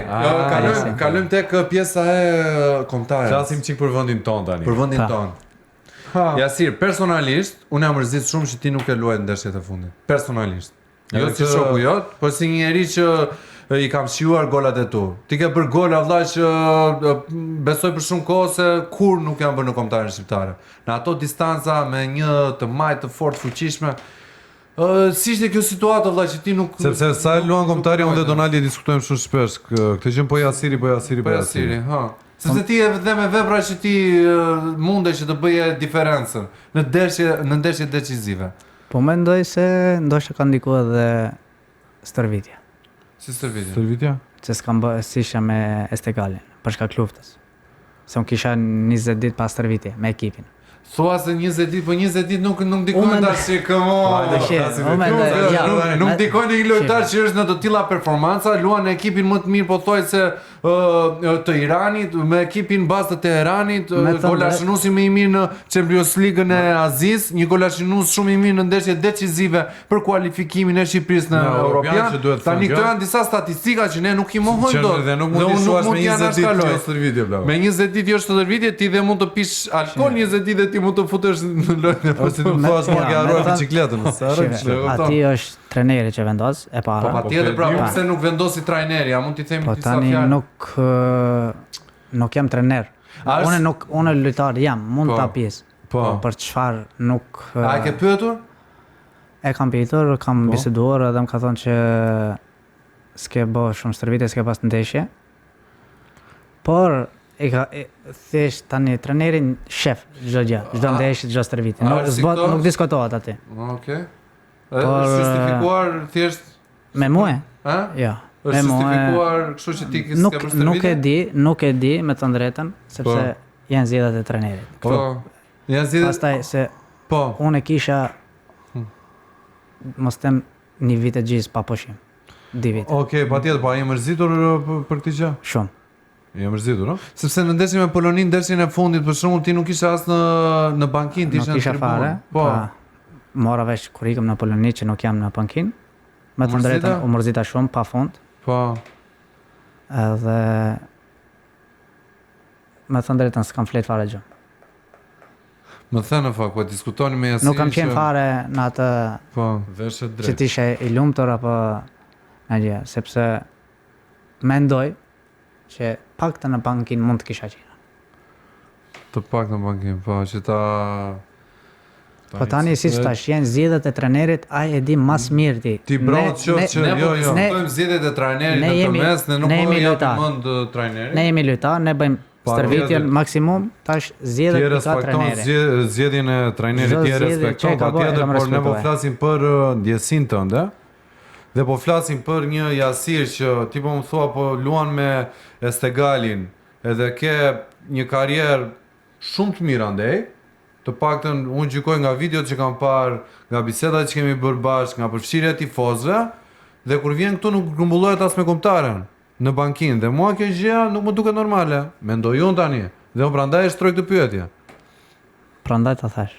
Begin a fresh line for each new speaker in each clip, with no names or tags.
Okej, kalojmë tek pjesa e kombëtare.
Flasim çik për vendin ton tani.
Për vendin ton. Jasir, personalisht, unë jam mërzit shumë që ti nuk e luajt ndeshjet e fundit. Personalisht. Jo si shoku jot, por si një njeri që i kam shijuar golat e tu. Ti ke bërë gola vëlla që besoj për shumë kohë se kur nuk janë bërë në kombëtarin shqiptare. Në ato distanca me një të majtë të fort fuqishme. Si ishte kjo situatë vëlla që ti nuk
sepse sa luan kombëtari unë dhe Donaldi diskutojmë shumë shpesh këtë gjë po Jasiri.
Ha. Sepse ti e dhe me vepra që ti munde që të bëje diferencën në ndeshje decizive.
Po mendoj se ndoshta ka ndikuar edhe stërvitja.
Si stërvitja?
Stërvitja?
Që s'kam bërë si isha me Estegalin, për shkak luftës. Se unë kisha 20 ditë pas stërvitje me ekipin.
Thua se 20 ditë, po 20 ditë nuk dikojnë tash, nuk dikojnë një lojtar që është në të tilla performanca, luan në ekipin më të mirë pothuajse të Iranit, me ekipin bazë të Teheranit, golashinusi më i mirë në Champions League-ën e Azis, një golashinus shumë i mirë në ndeshje decisive për kualifikimin e Shqipërisë në Europian. Tani këto janë disa statistika që ne nuk i mohojmë dot.
Dhe nuk mund të shuash me 20 ditë jo stërvitje bla.
Me 20 ditë jo stërvitje, ti dhe mund të pish alkool 20 ditë ti mund të futesh në lojën e
ose të thuash më ke harruar bicikletën, sa
Ati është trajneri që vendos e para.
Po patjetër pra, pse nuk vendosi trajneri, a mund t'i themi disa fjalë?
Po tani nuk jam trener. Unë lojtar jam, mund ta pjesë.
Po.
Për çfarë nuk
A e ke pyetur?
E kam pyetur, kam biseduar edhe më ka thonë që s'ke bë shumë stërvitje, s'ke pas ndeshje. Por thjesht tani trenerin shef çdo gjë, çdo ndeshje, çdo stërvitje. Nuk diskutohet aty.
Okej. Është justifikuar thjesht
me mua?
Ë?
Jo.
Është justifikuar, kështu që ti s'ke për stërvitje?
Nuk e di me të drejtën, sepse janë zgjedhjet e trenerit.
Po. Janë zgjedhjet.
Pastaj se unë kisha mos them një vit e gjys pa pushim. 2 vite.
Okej, patjetër, po ai je mërzitur për këtë gjë?
Shumë.
Je mërzitur, no?
Sepse në ndeshjen me Polonin, ndeshjen e fundit, për shembull, ti nuk ishe as në bankinë, ti ishe në tribunë.
Po. Mora vesh kur ikëm në Poloni që nuk jam në bankinë. Me të drejtën u mërzita shumë pafund.
Po.
Edhe me të drejtën s'kam flet fare gjë.
Më thënë në fakt, po diskutoni me Jasirin.
Nuk kam qenë fare në atë
veshë drejt.
Që t'ishe i lumtur apo në gjë, sepse mendoj që paktën në bankinë mund të kisha qenë.
Të paktën në bankinë, po, që ta...
Po tani siç tash janë zgjedhjet e trajnerit, ai e di më së miri ti.
Ti bravo që ne diskutojmë zgjedhjet e trajnerit nëpërmes, ne nuk po japim mend trajnerit.
Ne jemi lojtar, ne bëjmë stërvitjen maksimum, tash zgjedhjet ka trajneri.
Zgjedhjen e trajnerit ti respekton patjetër, por ne po flasim për ndjesinë tënde. Dhe po flasim për një Jasir që ti po më thua po luan me Estegalin, edhe ke një karrierë shumë të mirë andej. Të paktën unë gjykoj nga videot që kam parë, nga bisedat që kemi bërë bashkë, nga përfshirja e tifozëve, dhe kur vjen këtu nuk grumbullohet as me kombëtaren në bankinë, dhe mua kjo gjë nuk më duket normale. Mendoj unë tani, dhe unë prandaj e shtroj këtë pyetje.
Prandaj ta thash.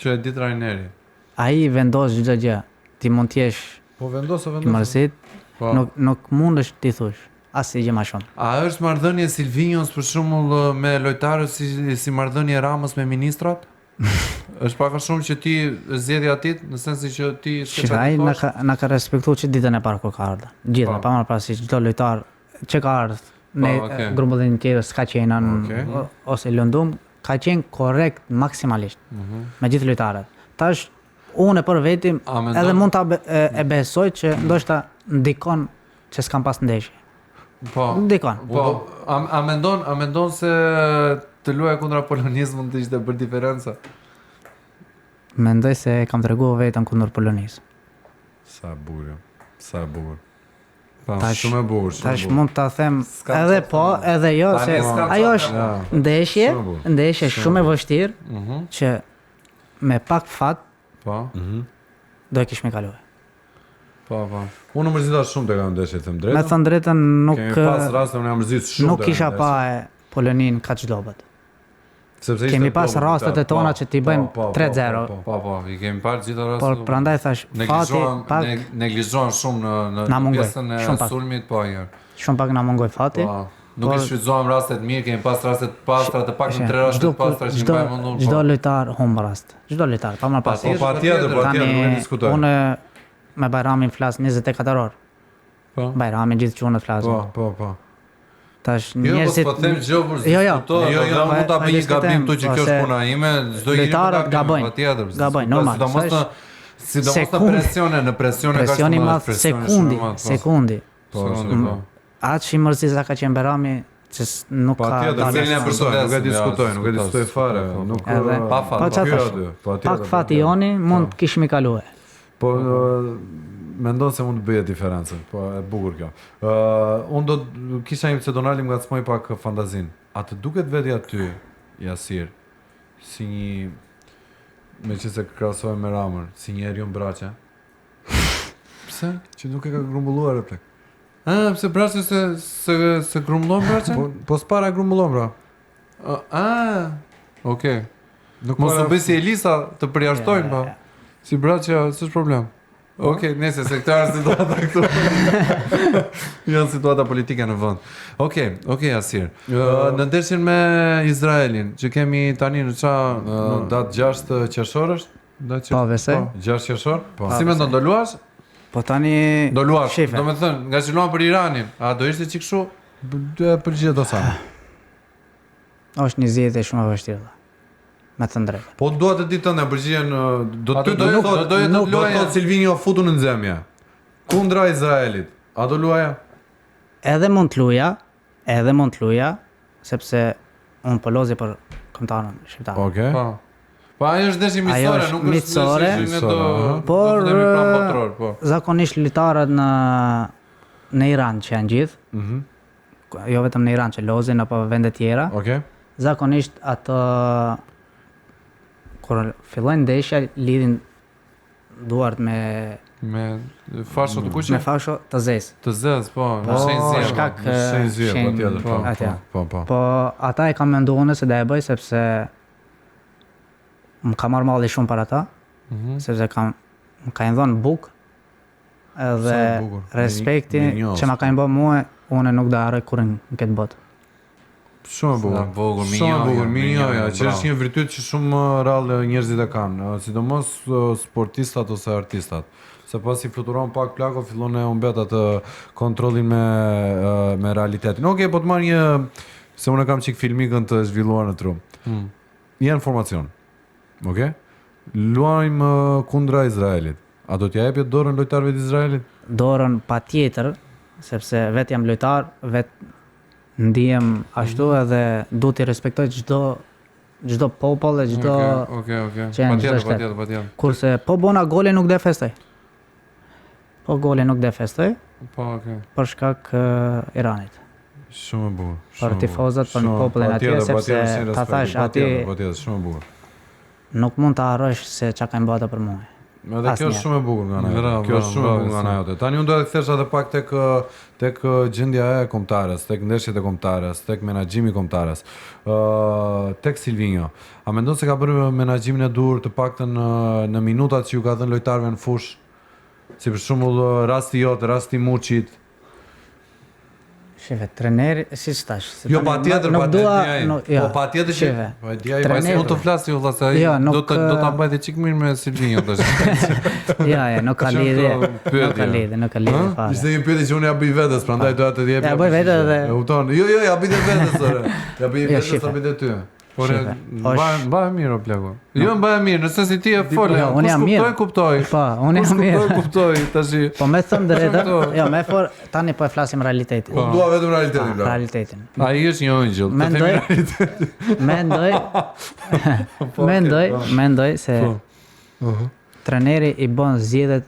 Që e di trajneri.
Ai vendos çdo gjë. Ti mund të jesh
po vendos.
Mërsit, nuk mundesh ti thush. Asnjë gjë më shumë.
A është marrëdhënie Silvinjos për shembull me lojtarët si marrëdhënie Ramës me ministrat? Është pak a shumë që ti zgjedhja atit, në sensin që ti
ai na ka respektuar që ditën e parë kur ka ardhur. Gjithë, pa marrë parasysh çdo lojtar që ka ardhur në grumbullin tjetër s'ka qenë ose lëndum, ka qenë korrekt maksimalisht me gjithë lojtarët. Tash unë për vetim edhe mund ta e besoj që ndoshta ndikon që s'kam pas ndeshje.
Po.
Ndikon.
Po, a mendon se të luaja kundra Polonisë mund të ishte bërë diferenca?
Mendoj se kam treguar vetëm kundër Polonisë.
Sa bukur. Sa bukur.
Shumë e bukur.
Tash mund ta them edhe po, edhe jo, se ajo është ndeshje shumë e vështirë që me pak fat do e kish me kaluar.
Po. Unë mërzita shumë të kam ndeshje, them drejtë.
Me thënë drejtën nuk
pas raste unë jam mërzit shumë.
Nuk kisha pa Polonin kaq dobët. Kemi pas rastet e tona që t'i bëjmë 3-0.
Po, i kemi parë gjitha rastet.
Por prandaj thash fati pak
neglizhohen shumë në pjesën e sulmit, po.
Shumë pak na mungoj fati.
Nuk i shfrytëzojmë rastet mirë, kemi pas rastet pastra, të paktën 3 raste të pastra që mbajmë mundur.
Çdo lojtar humb rast. Çdo lojtar, pa më pas.
Patjetër, nuk e diskutoj.
Unë me Bajramin flas 24 orë.
Po.
Bajramin gjithë çunat flasin.
Po.
Tash njerëzit po them gjë për diskutojmë. Jo, mund ta bëj një gabim këtu që kjo është puna ime, çdo njeri
gabojnë. Gabojnë, normal.
Sidomos në presione ka
presioni madh sekundi.
Po.
Atë që mërzi sa ka qenë Bajrami, që nuk ka
nuk e diskutoj fare, nuk
pak fati joni mund kishim i kaluar.
Po mendon se mund të bëje diferencën, po e bukur kjo. Unë do kisha një pseudonali më ngacmoj pak fantazin. A të duket veti aty, Jasir, si një, me që se krahasoj me Ramën, si një Erion Braça? Pse? Që nuk e ka grumbulluar e plek.
Pse Braça se grumbullon Braça?
Po s'para grumbullon, bra.
Okej. Mos u bëj si Elisa të përjashtojnë, pa. Si Braça, s'është problem. Okej, nëse se këto janë situata këtu. Janë situata politike në vend. Okej, Asir. Në ndeshjen me Izraelin, që kemi tani në
datë 6 qershor është?
Po, besoj.
6 qershor? Po.
Si mendon do luash?
Po tani
do luash. Domethënë, nga që luan për Iranin, a do ishte çik kështu?
Përgjigjet do sa.
Është një zgjedhje shumë e vështirë. Me të drejtë.
Po dua të di tënde përgjigjen do të thotë Silvinio futu në nxemje. Kundra Izraelit. A do luaja?
Edhe mund të luaja, sepse unë po lozi për kombëtarën shqiptar.
Okej. Po ajo është ndeshje miqësore, nuk është ndeshje
por zakonisht lojtarët në Iran që janë gjithë. Jo vetëm në Iran që lozin apo vende tjera.
Okej.
Zakonisht ato kur fillojnë ndeshja lidhin duart me
fasho të kuqe?
Me fasho të zezë.
Të zezë, po, në
shenjë zyrë, po.
Po ata e kam menduar se do e bëj sepse më ka marrë malli shumë për ata, sepse më ka dhënë bukë edhe respekti që ma ka bërë mua, unë nuk do harroj kurrë në këtë botë.
Shumë bukur, minjoja, që është një virtyt që shumë rrallë njerëzit e kanë, sidomos sportistat ose artistat. Se pas i fluturon pak plako, fillon e umbet atë kontrollin me realitetin. Okej, po të marrë një, se unë kam qik filmikën të zhvilluar në tru. Një informacion, okej? Luajmë kundra Izraelit. A do t'ja jepjet dorën lojtarëve të Izraelit?
Dorën pa tjetër, sepse vetë jam lojtar, vetë ndihem ashtu edhe du t'i respektoj çdo popull e çdo
patjetër.
Kurse po bona gole nuk do festoj. Po për shkak Iranit.
Shumë bukur.
Për tifozat, për popullin atje, sepse ta thash aty
shumë bukur.
Nuk mund ta harrosh se çka kanë bërë për mua.
Edhe kjo është shumë e bukur nga ana. Kjo është shumë e bukur nga ana jote. Tani unë do të kthesh edhe pak tek gjendja e kombëtarës, tek ndeshjet e kombëtarës, tek menaxhimi i kombëtarës. Tek Silvinio. A mendon se ka bërë menaxhimin e dur të paktën në minutat që ju ka dhënë lojtarëve në fushë? Si për shembull rasti jot, rasti Muçit.
Shefe, treneri, si stash?
Jo, patjetër, po patjetër që po e dia,
mund të flasë ju vëlla, do ta mbajtë çik mirë me Silvinio tash.
Ja, nuk ka lidhje. Nuk ka lidhje fare.
Ishte një pyetje që unë ja bëj vetes, prandaj doja të jep.
Ja bëj vetë edhe.
E kupton? Jo, ja bëj vetes ore. Ja bëj vetes sa bëj ty.
Por mbaj mirë o plako. Jo mbaj mirë, nëse si ti e fol.
Unë jam mirë.
Kuptoj.
Po, unë jam mirë.
Kuptoj tash.
Po më thon drejtën. Jo, më for tani po e flasim realitetin.
Unë dua vetëm realitetin.
Realitetin.
Ai është një ëngjëll.
Mendoj se treneri i bën zgjedhjet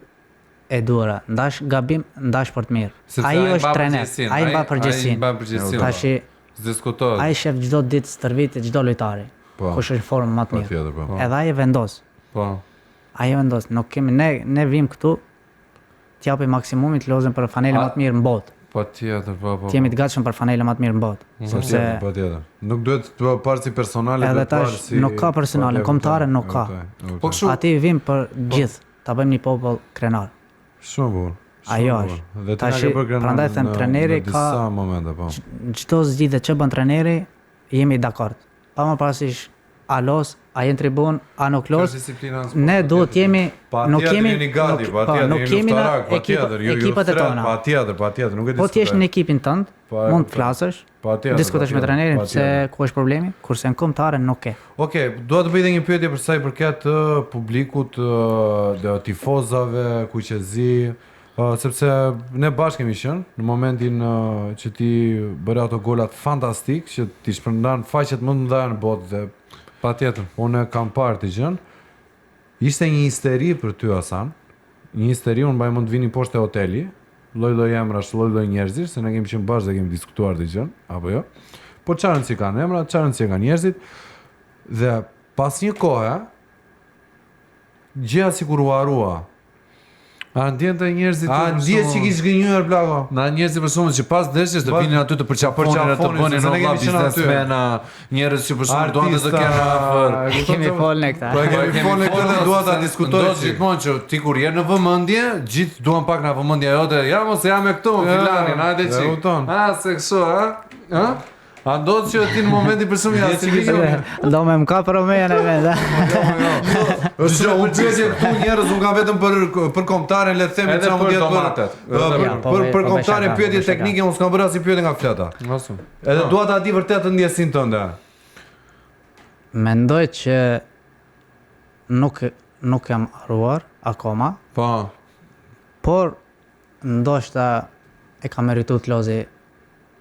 e dura. Ndash gabim, ndash për të mirë. Ai është trener. Ai mba përgjegjësinë. Tash
diskutohet.
Ai shef çdo ditë stërvitet çdo lojtari. Kush është në formë më të mirë. Edhe ai e vendos.
Po.
Ai e vendos. Nuk kemi ne vim këtu t'japim maksimumin të lozën për fanelën më të mirë në botë.
Patjetër, po.
Jemi të gatshëm për fanelën më të mirë në botë. Sepse
patjetër. Nuk duhet të parë si personale,
edhe tash nuk ka personale, kombëtare nuk ka. Po kështu. Aty vim për gjithë, ta bëjmë një popull krenar.
Shumë bukur.
Ajo është. Tash prandaj them treneri ka
disa momente po.
Çdo zgjidhje që bën treneri jemi dakord. Pa më parasysh a los, a jenë tribun, a nuk los, ne duhet jemi, nuk kemi ekipat e tona.
Patjetër, nuk e di.
Po ti je në ekipin tënd, mund të flasësh, diskutosh me trenerin se ku është problemi, kurse në kombëtare nuk ke.
Okej, dua të bëj edhe një pyetje për sa i përket publikut, tifozave, kuqezi, sepse ne bashkë kemi qenë në momentin që ti bëre ato golat fantastik, që ti shpërndan faqet më të mëdha në botë dhe
patjetër.
Unë kam parë të gjën. Ishte një histeri për ty Hasan. Një histeri, unë mbaj mund të vini poshtë e hoteli, lloj emrash, lloj njerëzish, se ne kemi qenë bashkë dhe kemi diskutuar të gjën, apo jo. Po çfarë si kanë emrat, çfarë si kanë njerëzit. Dhe pas një kohe, gjëja sikur u harua.
A ndjen të njerëzit
A ndjen që kish gënjur plako?
Na njerëzit për shkakun që pas ndeshjes të vinin aty të përçafonin të bënin në biznesmena, njerëz që për shkakun duan të kenë afër.
Kemi folën ne këta.
Po kemi folën ne këta dhe dua ta diskutojmë.
Do gjithmonë që ti kur je në vëmendje, gjithë duan pak nga vëmendja jote. Ja mos jam me këtu, filanin, hajde çik. Se kështu, ha? A ndodh që ti në momentin për shumë
do me më ka përomejën e vend.
Është që unë pyetje këtu njerëz unë kam vetëm për kombëtaren, le të themi çfarë mund të jetë për kombëtaren pyetje teknike, unë s'kam bërë asnjë pyetje nga fleta. Edhe dua ta di vërtet të ndjesin tënde.
Mendoj që nuk jam harruar akoma.
Po.
Por ndoshta e ka merituar Klozi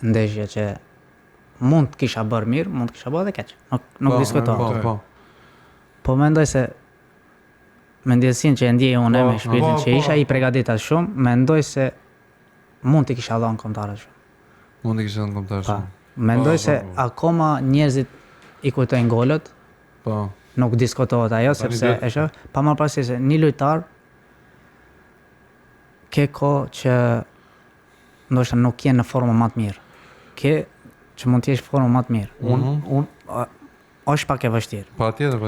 ndeshje që mund të kisha bërë mirë, mund të kisha bërë dhe keq. Nuk diskutoj. Po mendoj se me ndjesinë që e ndjej unë me shpirtin që isha i përgatitur shumë, mendoj se mund të kisha dhënë kombëtarë shumë.
Mund të kisha dhënë kombëtarë shumë.
Mendoj se akoma njerëzit i kujtojnë golët.
Po.
Nuk diskutohet ajo sepse është pa marrë parasysh se një lojtar ke kohë që ndoshta nuk je në formë më të mirë. Që mund të jesh në formë më të mirë. Është pak e vështirë.
Patjetër.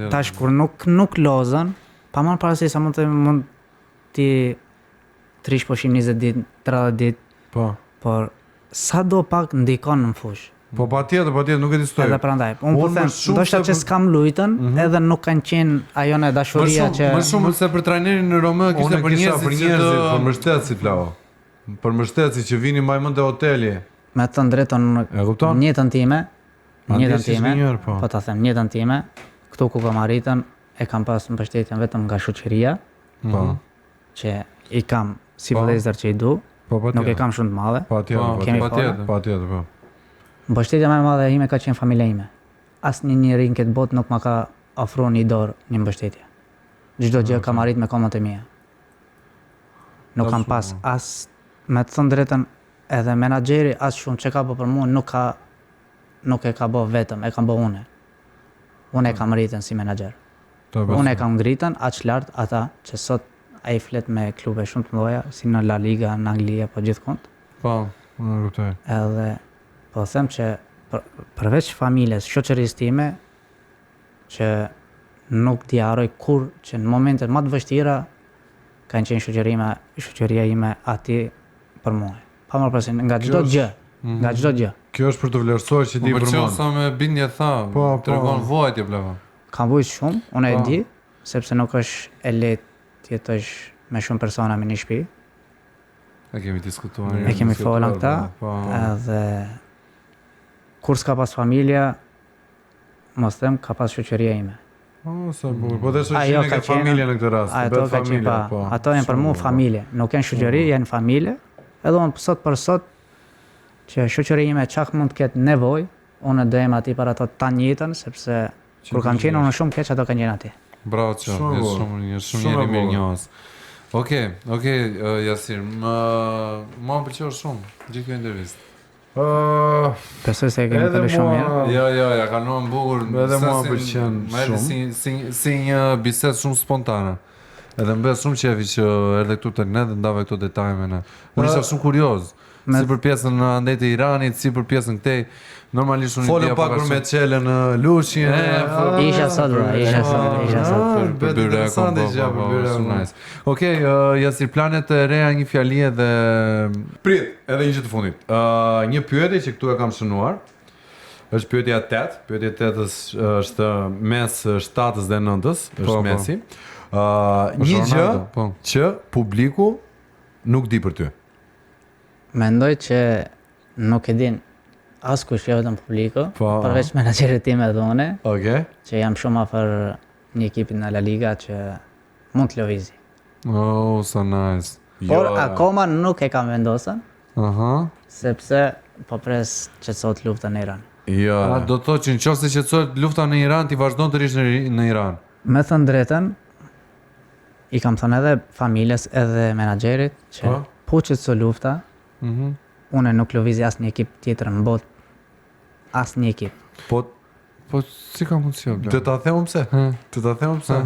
Tash kur nuk lozën, pa marrë parasysh sa mund ti trish pushim 20 ditë, 30 ditë.
Po.
Por sa do pak ndikon në fushë.
Po patjetër, nuk e diskutoj.
Edhe prandaj, unë po them, ndoshta që s'kam lujtën, edhe nuk kanë qenë ajo në dashuria që
më shumë se për trajnerin në Romë kishte për njerëzit,
për mbështetësit Flavo. Për mbështetësit që vinin mbajmend te hoteli.
Me të drejton njëtën time, po ta them njëtën time, këtu ku kam arritën, e kam pas mbështetjen vetëm nga shoqëria, që i kam si vëllezër që i du, nuk e kam shumë të madhe.
Patjetër, po.
Mbështetja më e madhe ime ka qenë familja ime. Asnjë njeri në këtë botë nuk ma ka ofruar një dorë një mbështetje. Çdo gjë kam arrit me komët e mia. Nuk kam pas as, me të thënë drejtën, edhe menaxheri as shumë që ka bë për mua nuk e ka bë vetëm, e kam bë unë. Unë e kam rritën si menaxher. Unë e kam ngritën aq lart ata që sot ai flet me klube shumë të mëdha si në La Liga, në Angli apo gjithkund.
Po, unë e kuptoj.
Edhe po them që përveç familjes, shoqërisë time që nuk di harroj kur që në momentet më të vështira kanë qenë shoqëria ime aty për mua. Pa marrë parasysh nga çdo gjë.
Kjo është për të vlerësuar që ti për mua.
Po sa me bindje tha, tregon vojtje plava.
Kam vujt shumë, unë e di, sepse nuk është e lehtë të jetosh me shumë persona në një shtëpi.
E kemi diskutuar.
E kemi folën këta, edhe kur s'ka pas familja, mos them ka pas shoqëria ime.
Sa bukur. Po dhe shoqëria ka familje në këtë rast.
Ato janë për mua familje, nuk janë shoqëri, janë familje. Edhe unë sot për sot që shoqëria ime çak mund të ketë nevojë, unë do jem aty për ato tan jetën, sepse kur kam qenë unë shumë keq ato kanë qenë aty.
Bravo, shumë njëri mirë njohës. Okej, Jasir, më pëlqeu shumë gjithë kjo intervistë.
Besoj se e kemi kaluar shumë mirë.
Jo, ja kaluam bukur.
Edhe mua pëlqen shumë.
Si një bisedë shumë spontane. Edhe më bëhet shumë qefi që erdhe këtu tek ne dhe ndave këto detaje me ne. Unë isha shumë kurioz. Si për pjesën në andejt e Iranit, si për pjesën këtej. Normalisht unë
folëm pak për me çelën në Lushin.
Isha sot.
Për interesante gjë për byrek.
Okej, Jasir, planet e reja, një fjali edhe
prit, edhe një gjë të fundit. Një pyetje që këtu e kam shënuar. Është pyetja 8. Pyetja 8 është mes 7-s dhe 9-s, është mesi. Një gjë që publiku nuk di për ty.
Mendoj që nuk e din askush jo vetëm publiku, përveç menaxherit tim edhe unë, që jam shumë afër një ekipi në La Liga që mund të lëvizi.
Oh, so nice.
Por akoma nuk e kam vendosur. Sepse po pres që sot lufta në Iran.
Do të thotë që nëse qetësohet lufta në Iran, ti vazhdon të rish në Iran.
Me thënë drejtën, i kam thënë edhe familjes edhe menaxherit që po qetëso lufta, unë nuk lëvizi asnjë ekip tjetër në botë. Asnjë ekip.
Po si ka mundësi?
Të ta them pse? Të ta them pse?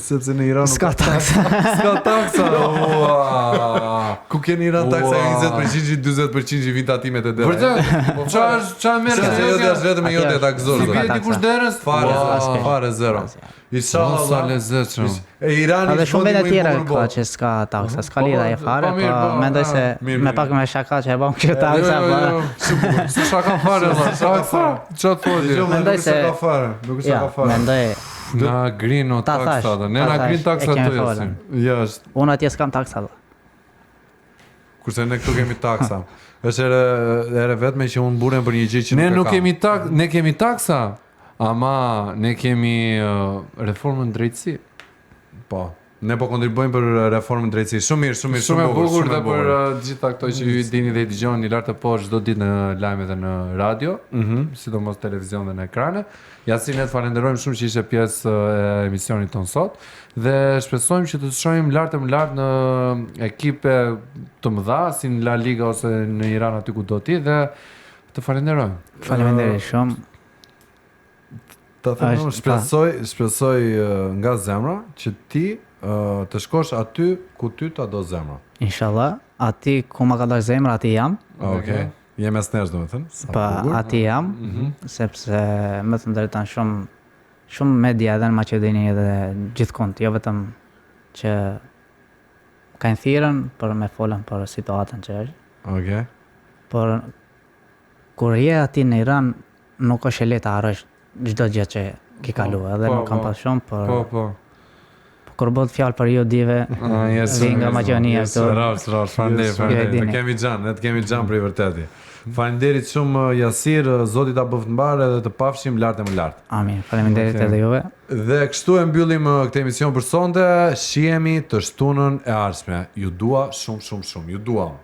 Sepse në Iran
s'ka taksa.
S'ka taksa. Ku keni Iran taksa 20%, 40% i vin tatimet e derës.
Vërtet? Çfarë merr?
Është vetëm jo te takzor.
Si vjen dikush derës?
Fare zero. Inshallah
sa lezetshëm.
Irani
edhe shumë vende tjera ka që s'ka taksa, s'ka lidhje fare, po mendoj se me pak me shaka që e bëm kjo taksa, po.
Si shaka fare, çfarë thotë?
Mendoj se
ka fare, nuk është ka fare.
Mendoj
na grino taksa, ne na grin taksa të
jashtë.
Unë atje s'kam taksa.
Kurse ne këtu kemi taksa. Është ere vetme që unë burem për një gjë që
nuk kemi taksa. Ne kemi taksa. Ama ne kemi reformën drejtësi.
Po. Ne po kontribuojmë për reformën drejtësi. Shumë mirë,
shumë e bukur dhe për gjitha këto që ju dini dhe i dëgjoni lart të poshtë çdo ditë në lajme dhe në radio, sidomos televizion dhe në ekrane. Jasir, ne të falenderojmë shumë që ishe pjesë e emisionit ton sot dhe shpresojmë që të shohim lart më lart në ekipe të mëdha si në La Liga ose në Iran aty ku do ti dhe të falenderojmë.
Faleminderit shumë.
Ta them, shpresoj nga zemra që ti të shkosh aty ku ty ta do zemra.
Inshallah, aty ku ma ka dashur zemra, aty jam.
Okej. Jem mesnesh domethënë.
Po, aty jam, sepse më të drejtën shumë media edhe në Maqedoni edhe gjithkund, jo vetëm që kanë thirrën për me folën për situatën që është.
Okej.
Por kur je aty në Iran nuk është e lehtë të harrosh çdo gjë që ke kaluar, edhe nuk kam pas shumë, por
po.
Kur bëhet fjalë për ju dive, nga Maqedonia këtu.
Faleminderit. Ne kemi xhan për i vërtetë. Faleminderit shumë Jasir, Zoti ta bëft mbar edhe të pafshim lart e më lart.
Amin. Faleminderit edhe juve.
Dhe kështu e mbyllim këtë emision për sonte. Shihemi të shtunën e ardhshme. Ju dua shumë. Ju duam.